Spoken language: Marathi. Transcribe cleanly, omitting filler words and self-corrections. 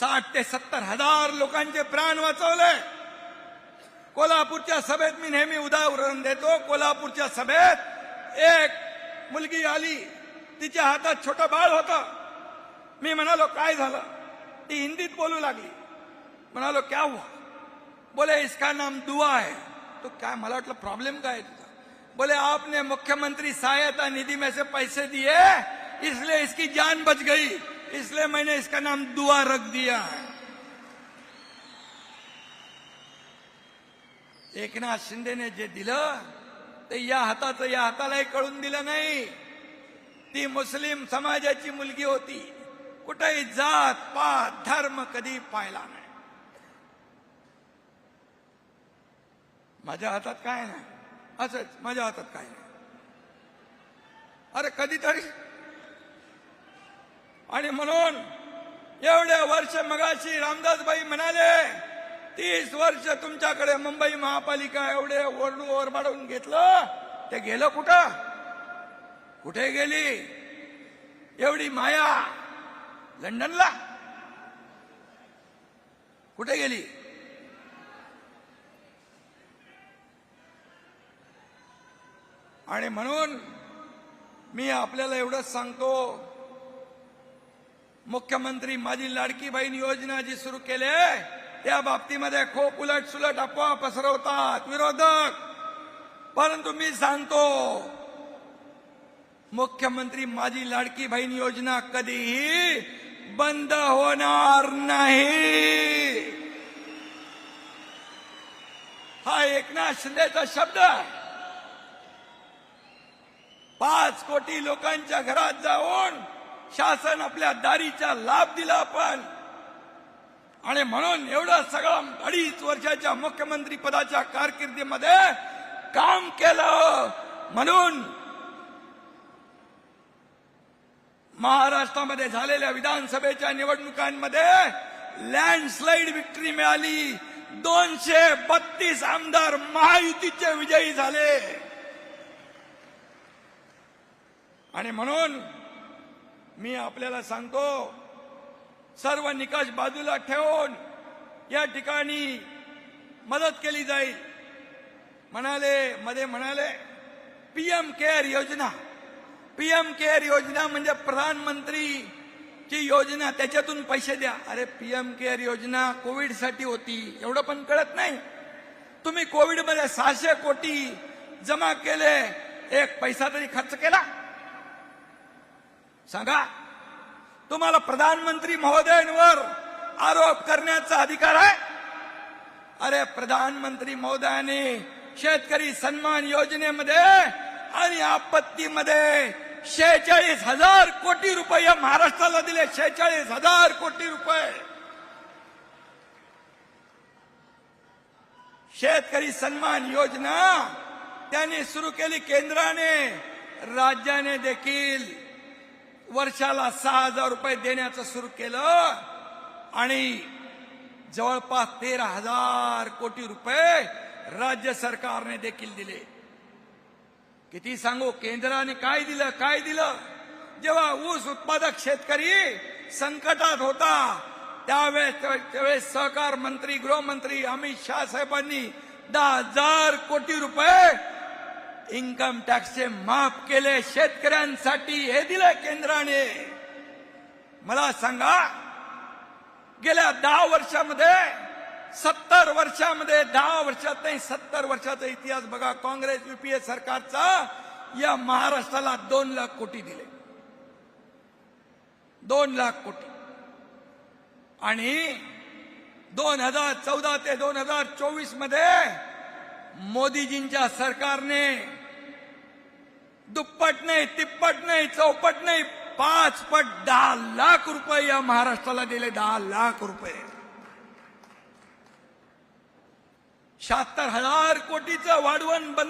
60 ते 70 हजार लोकांचे प्राण वाचवले। कोल्हापूरच्या सभेत मी नेहमी उदाहरण देतो, कोल्हापूरच्या सभेत एक मुलगी आली, तिच्या हातात छोटं बाळ होतं। मी म्हणालो काय झालं? ती हिंदीत बोलू लागली। म्हणालो क्या हुआ? बोले इसका नाम दुआ है। तो क्या, मला वाटलं प्रॉब्लेम काय आहे तुझा? बोले आपने मुख्यमंत्री सहायता निधि में से पैसे दिए इसलिए इसकी जान बच गई, इसलिए मैंने इसका नाम दुआ रख दिया है। एकनाथ शिंदेने जे दिलं ते या हाताचं या हातालाही कळून दिलं नाही। ती मुस्लिम समाजाची मुलगी होती, कुठेही जात पात धर्म कधी पाहिला नाही। माझ्या हातात काय नाही, असंच माझ्या हातात काय नाही। अरे कधीतरी, आणि म्हणून एवढे वर्ष मगाशी रामदासबाई म्हणाले 30 वर्ष तुमच्याकडे मुंबई महापालिका एवढे ओरबाडून घेतलं, ते गेलं कुठं? कुठे गेली एवढी माया? लंडनला कुठे गेली? आणि म्हणून मी आपल्याला एवढंच सांगतो, मुख्यमंत्री माझी लाडकी बहीण योजना जी सुरू केली त्या बाबतीमध्ये खूप उलट सुलट अफवा पसरवतात विरोधक, परंतु मी सांगतो मुख्यमंत्री माझी लाडकी बहीण योजना कधीही बंद होणार नाही। हा एकनाथ शिंदेचा शब्द। 5 कोटी लोकांच्या घरात जाऊन शासन आपल्या दारीचा लाभ दिला आपण, आणि म्हणून एवढं सगळं 2.5 वर्षाच्या मुख्यमंत्री पदाच्या कारकिर्दीमध्ये काम केलं। म्हणून महाराष्ट्रामध्ये झालेल्या विधानसभेच्या निवडणुकांमध्ये लँडस्लाइड विक्ट्री मिळाली। 232 आमदार महायुतीचे विजयी झाले। आणि म्हणून मी आपल्याला सांगतो, सर्व निकष बाजूला ठेवून या ठिकाणी मदत केली जाईल। म्हणाले पीएम केअर योजना, पीएम केअर योजना म्हणजे प्रधानमंत्रीची योजना, त्याच्यातून पैसे द्या। अरे पीएम केअर योजना कोविडसाठी होती, एवढं पण कळत नाही? तुम्ही कोविडमध्ये 600 कोटी जमा केले, एक पैसा तरी खर्च केला? सांगा, तुम्हाला प्रधानमंत्री महोदयांवर आरोप करण्याचा अधिकार आहे? अरे प्रधानमंत्री महोदयाने शेतकरी सन्मान योजनेमध्ये आणि आपत्तीमध्ये 46,000 कोटी रुपये या महाराष्ट्राला दिले। 46,000 कोटी रुपये शेतकरी सन्मान योजना त्यांनी सुरू केली केंद्राने। राज्याने देखील वर्षाला 6,000 रुपये देण्याचं सुरू केलं, आणि जवळपास 13,000 कोटी रुपये राज्य सरकारने देखील दिले। किती सांगू, केंद्राने काय दिलं? जेव्हा ऊस उत्पादक शेतकरी संकटात होता त्यावेळेस सहकार मंत्री गृहमंत्री अमित शाह साहेबांनी 10,000 कोटी रुपये इन्कम टॅक्सचे माफ केले शेतकऱ्यांसाठी। हे दिले केंद्राने। मला सांगा, गेल्या 10 वर्षामध्ये 70 वर्षामध्ये 10 वर्षात नाही 70 वर्षाचा इतिहास बघा, काँग्रेस युपीए सरकारचा या महाराष्ट्राला 2 लाख कोटी दिले। 2 लाख कोटी। आणि 2014 ते 2024 मध्ये मोदीजींच्या सरकारने दुप्पट नाही, तिप्पट नाही, चौपट नाही, 5 पट 10 लाख रुपये या महाराष्ट्राला दिले। 10 लाख रुपये। 76,000 कोटीचं वाढवण बंद